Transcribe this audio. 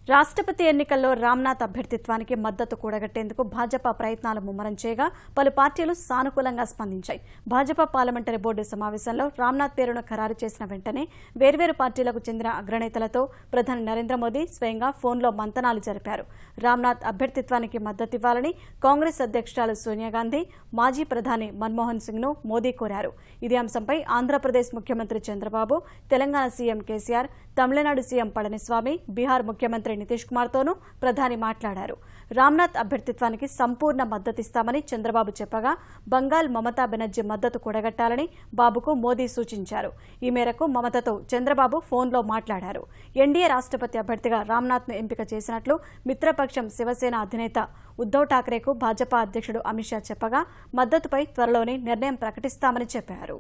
రాష్ట్రపతి ఎన్నికల్లో రామ్నాథ్ అభ్యర్థిత్వానికి మద్దతు కూడగట్టేందుకు భాజపా ప్రయత్నాలు ముమ్మరం చేయగా పలు పార్టీలు సానుకూలంగా స్పందించాయి. భాజపా పార్లమెంటరీ బోర్డు సమావేశంలో రామ్నాథ్ పేరును ఖరారు చేసిన వెంటనే వేర్వేరు పార్టీలకు చెందిన అగ్రనేతలతో ప్రధాని నరేంద్ర మోదీ స్వయంగా ఫోన్లో మంతనాలు జరిపారు. రామ్నాథ్ అభ్యర్థిత్వానికి మద్దతివ్వాలని కాంగ్రెస్ అధ్యక్షురాలు సోనియా గాంధీ, మాజీ ప్రధాని మన్మోహన్ సింగ్ను మోదీ కోరారు. ఇదే అంశంపై ఆంధ్రప్రదేశ్ ముఖ్యమంత్రి చంద్రబాబు, తెలంగాణ సీఎం కేసీఆర్, తమిళనాడు సీఎం పళనిస్వామి, బీహార్ ముఖ్యమంత్రి నితీష్ కుమార్తోనూ ప్రధాని మాట్లాడారు. రామ్నాథ్ అభ్యర్థిత్వానికి సంపూర్ణ మద్దతిస్తామని చంద్రబాబు చెప్పగా బంగాల్ మమతా బెనర్జీ మద్దతు కూడగట్టాలని బాబుకు మోదీ సూచించారు. ఈ మేరకు మమతతో చంద్రబాబు ఫోన్లో మాట్లాడారు. ఎన్డీఏ రాష్ట్రపతి అభ్యర్థిగా రామ్నాథ్ను ఎంపిక చేసినట్లు మిత్రపక్షం శివసేన అధినేత ఉద్దవ్ ఠాక్రేకు భాజపా అధ్యక్షుడు అమిత్ షా చెప్పగా మద్దతుపై త్వరలోనే నిర్ణయం ప్రకటిస్తామని చెప్పారు.